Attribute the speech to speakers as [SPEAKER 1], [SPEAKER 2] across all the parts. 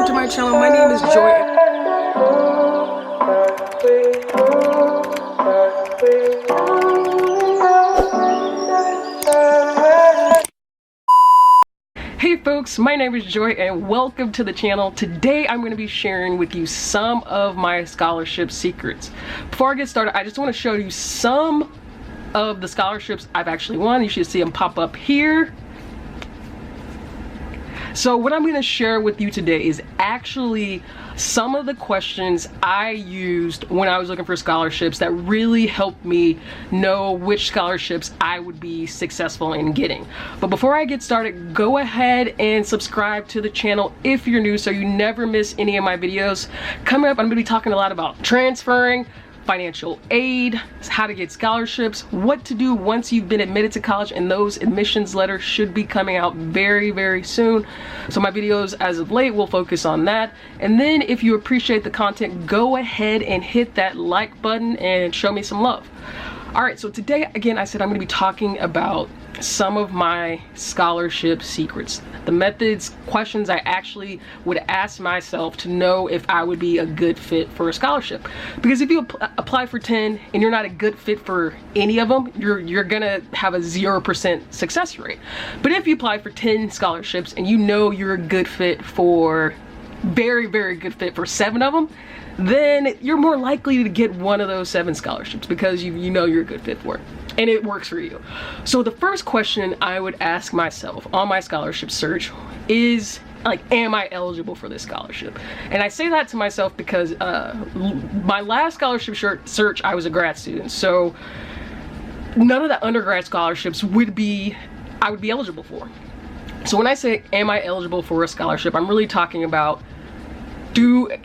[SPEAKER 1] welcome to my channel. My name is Joy. Hey folks, my name is Joy and welcome to the channel. Today I'm going to be sharing with you some of my scholarship secrets. Before I get started, I just want to show you some of the scholarships I've actually won. You should see them pop up here. So what I'm going to share with you today is actually some of the questions I used when I was looking for scholarships that really helped me know which scholarships I would be successful in getting. But before I get started, go ahead and subscribe to the channel if you're new so you never miss any of my videos. Coming up, I'm going to be talking a lot about transferring, financial aid, how to get scholarships, what to do once you've been admitted to college, and those admissions letters should be coming out very soon. So my videos as of late will focus on that. And then if you appreciate the content, go ahead and hit that like button and show me some love. Alright, so today again I said I'm going to be talking about some of my scholarship secrets. The methods, questions I actually would ask myself to know if I would be a good fit for a scholarship. Because if you apply for 10 and you're not a good fit for any of them, you're gonna have a 0% success rate. But if you apply for 10 scholarships and you know you're a good fit for, very good fit for 7 of them, then you're more likely to get one of those 7 scholarships because you know you're a good fit for it and it works for you. So the first question I would ask myself on my scholarship search is, like, am I eligible for this scholarship? And I say that to myself because my last scholarship search, I was a grad student, so none of the undergrad scholarships I would be eligible for. So when I say am I eligible for a scholarship, I'm really talking about,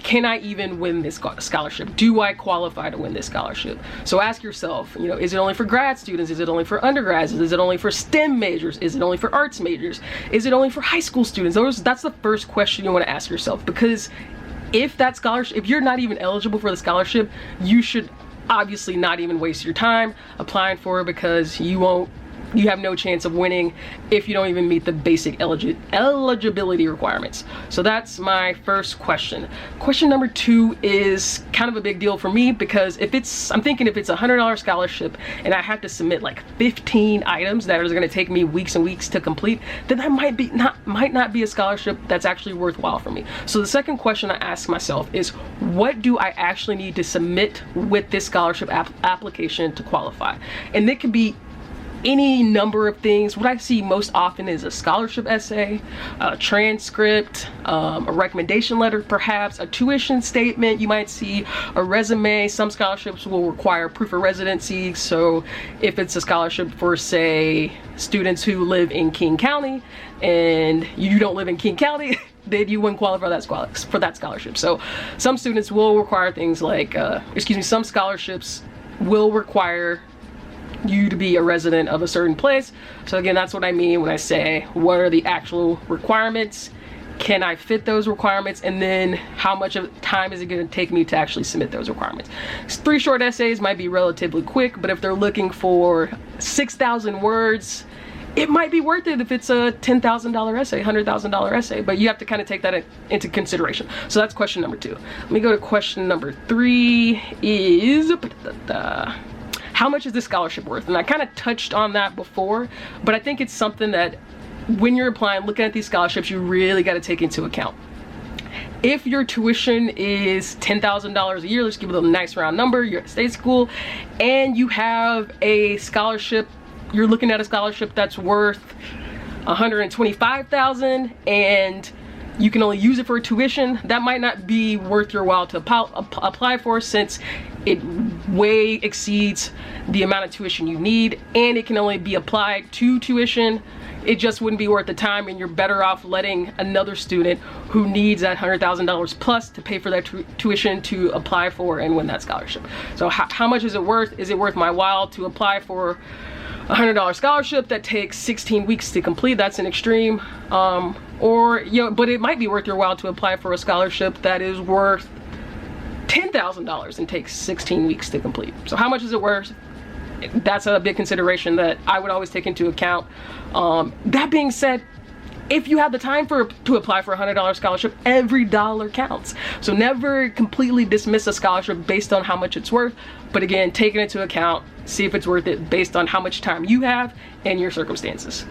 [SPEAKER 1] can I even win this scholarship? Do I qualify to win this scholarship? So ask yourself, is it only for grad students? Is it only for undergrads? Is it only for STEM majors? Is it only for arts majors? Is it only for high school students? That's the first question you want to ask yourself, because if you're not even eligible for the scholarship, you should obviously not even waste your time applying for it, because you have no chance of winning if you don't even meet the basic eligibility requirements. So that's my first question. Question number 2 is kind of a big deal for me, because I'm thinking if it's a $100 scholarship and I have to submit like 15 items that are going to take me weeks and weeks to complete, then that might not be a scholarship that's actually worthwhile for me. So the second question I ask myself is, what do I actually need to submit with this scholarship application to qualify? And it could be any number of things. What I see most often is a scholarship essay, a transcript, a recommendation letter, perhaps a tuition statement. You might see a resume. Some scholarships will require proof of residency. So if it's a scholarship for, say, students who live in King County and you don't live in King County, then you wouldn't qualify for that scholarship. So some students will require things like, some scholarships will require you to be a resident of a certain place. So again, that's what I mean when I say, what are the actual requirements? Can I fit those requirements? And then how much of time is it going to take me to actually submit those requirements? 3 short essays might be relatively quick, but if they're looking for 6,000 words, it might be worth it if it's a $10,000 essay, $100,000 essay, but you have to kind of take that into consideration. So that's question number 2. Let me go to question number 3 is, how much is this scholarship worth? And I kind of touched on that before, but I think it's something that when you're applying, looking at these scholarships, you really got to take into account. If your tuition is $10,000 a year, let's give it a nice round number, you're at a state school, and you have a scholarship, you're looking at a scholarship that's worth $125,000 and you can only use it for tuition, that might not be worth your while to apply for, since it way exceeds the amount of tuition you need, and it can only be applied to tuition. It just wouldn't be worth the time, and you're better off letting another student who needs that $100,000 plus to pay for that tuition to apply for and win that scholarship. So how much is it worth? Is it worth my while to apply for a $100 scholarship that takes 16 weeks to complete? That's an extreme. But it might be worth your while to apply for a scholarship that is worth $10,000 and takes 16 weeks to complete. So how much is it worth? That's a big consideration that I would always take into account. That being said, if you have the time to apply for a $100 scholarship, every dollar counts. So never completely dismiss a scholarship based on how much it's worth, but again, take it into account, see if it's worth it based on how much time you have and your circumstances.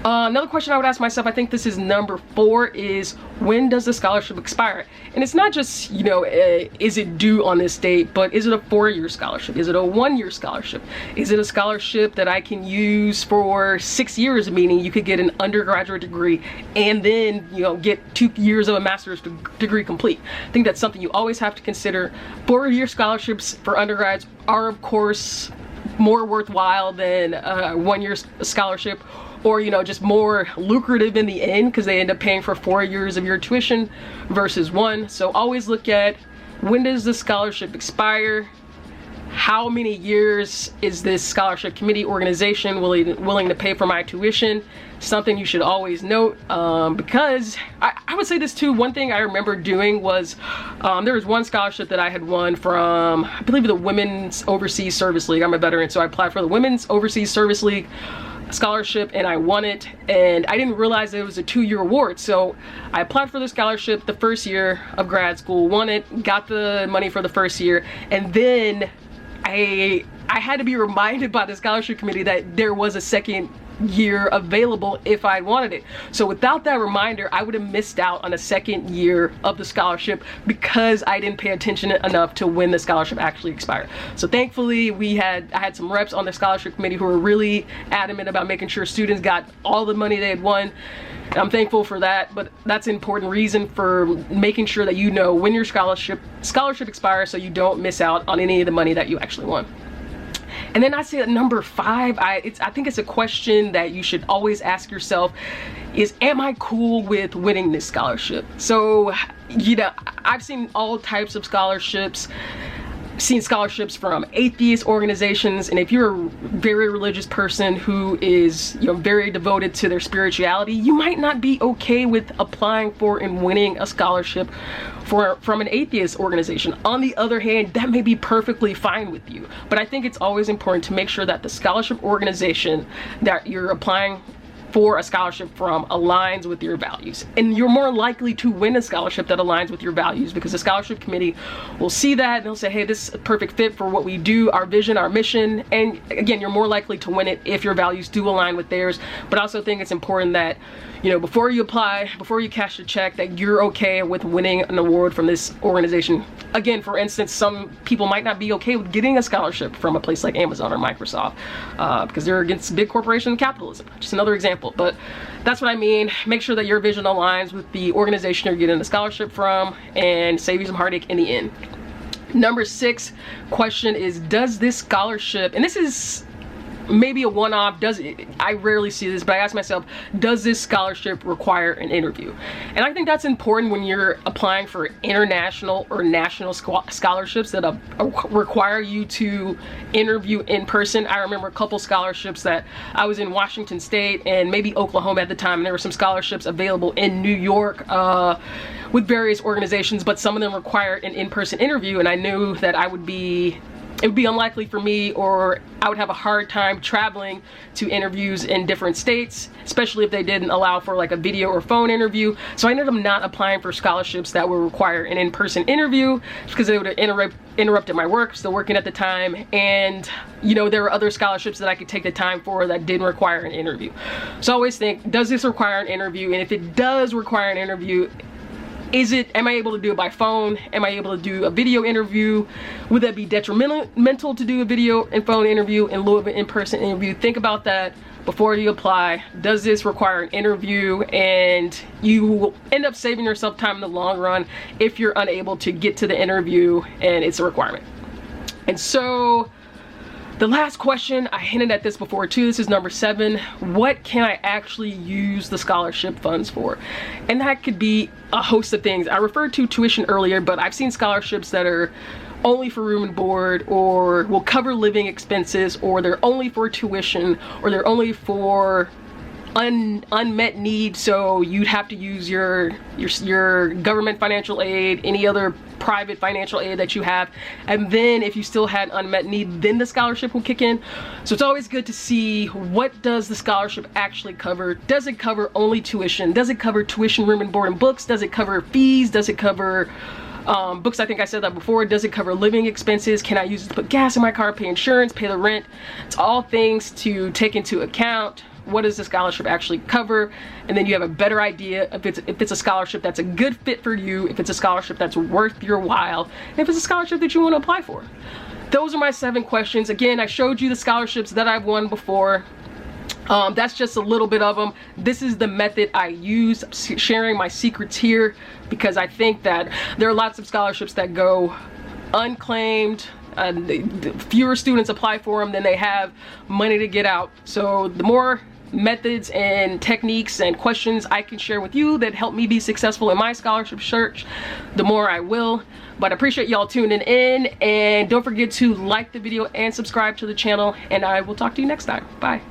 [SPEAKER 1] Another question I would ask myself, I think this is number 4, is when does the scholarship expire? And it's not just, you know, is it due on this date, but is it a 4-year scholarship? Is it a 1-year scholarship? Is it a scholarship that I can use for 6 years, meaning you could get an undergraduate degree and then, you know, get 2 years of a master's degree complete? I think that's something you always have to consider. 4-year scholarships for undergrads are, of course, more worthwhile than a 1-year scholarship, or, you know, just more lucrative in the end because they end up paying for 4 years of your tuition versus 1. So always look at, when does the scholarship expire? How many years is this scholarship committee organization willing to pay for my tuition? Something you should always note, because I would say this too. One thing I remember doing was, there was one scholarship that I had won from, I believe, the Women's Overseas Service League. I'm a veteran, so I applied for the Women's Overseas Service League scholarship and I won it, and I didn't realize it was a 2-year award. So I applied for the scholarship the first year of grad school, won it, got the money for the first year, and then I had to be reminded by the scholarship committee that there was a second year available if I wanted it. So without that reminder, I would have missed out on a second year of the scholarship because I didn't pay attention enough to when the scholarship actually expired. So thankfully I had some reps on the scholarship committee who were really adamant about making sure students got all the money they had won. And I'm thankful for that, but that's an important reason for making sure that you know when your scholarship expires so you don't miss out on any of the money that you actually won. And then I say at number 5, I think it's a question that you should always ask yourself is, am I cool with winning this scholarship? So, you know, I've seen all types of scholarships. Seen scholarships from atheist organizations, and if you're a very religious person who is, you know, very devoted to their spirituality, you might not be okay with applying for and winning a scholarship from an atheist organization. On the other hand, that may be perfectly fine with you, but I think it's always important to make sure that the scholarship organization that you're applying for a scholarship from aligns with your values, and you're more likely to win a scholarship that aligns with your values because the scholarship committee will see that and they'll say, hey, this is a perfect fit for what we do, our vision, our mission. And again, you're more likely to win it if your values do align with theirs. But I also think it's important that, you know, before you apply, before you cash the check, that you're okay with winning an award from this organization. Again, for instance, some people might not be okay with getting a scholarship from a place like Amazon or Microsoft because they're against big corporation capitalism. Just another example. But that's what I mean. Make sure that your vision aligns with the organization you're getting the scholarship from and save you some heartache in the end. Number 6 question is, does this scholarship, and this is maybe a one-off, I rarely see this, but I ask myself, does this scholarship require an interview? And I think that's important when you're applying for international or national scholarships that require you to interview in person. I remember a couple scholarships that I was in Washington State and maybe Oklahoma at the time, and there were some scholarships available in New York with various organizations, but some of them required an in-person interview, and I knew that it would be unlikely for me, or I would have a hard time traveling to interviews in different states, especially if they didn't allow for like a video or phone interview. So I ended up not applying for scholarships that would require an in-person interview because they would have interrupted my work, still working at the time, and you know, there were other scholarships that I could take the time for that didn't require an interview. So I always think, does this require an interview? And if it does require an interview, am I able to do it by phone? Am I able to do a video interview? Would that be detrimental to do a video and phone interview in lieu of an in-person interview? Think about that before you apply. Does this require an interview? And you will end up saving yourself time in the long run if you're unable to get to the interview and it's a requirement. And so the last question, I hinted at this before too, this is number 7. What can I actually use the scholarship funds for? And that could be a host of things. I referred to tuition earlier, but I've seen scholarships that are only for room and board, or will cover living expenses, or they're only for tuition, or they're only for unmet need, so you'd have to use your government financial aid, any other private financial aid that you have, and then if you still had unmet need, then the scholarship will kick in. So it's always good to see, what does the scholarship actually cover? Does it cover only tuition? Does it cover tuition, room and board, and books? Does it cover fees? Does it cover books? I think I said that before. Does it cover living expenses? Can I use it to put gas in my car, pay insurance, pay the rent? It's all things to take into account. What does the scholarship actually cover? And then you have a better idea if it's a scholarship that's a good fit for you, if it's a scholarship that's worth your while, and if it's a scholarship that you want to apply for. Those are my 7 questions. Again, I showed you the scholarships that I've won before. That's just a little bit of them. This is the method I use. I'm sharing my secrets here because I think that there are lots of scholarships that go unclaimed. Fewer students apply for them than they have money to get out. So the more methods and techniques and questions I can share with you that help me be successful in my scholarship search, the more I will. But I appreciate y'all tuning in, and don't forget to like the video and subscribe to the channel, and I will talk to you next time. Bye.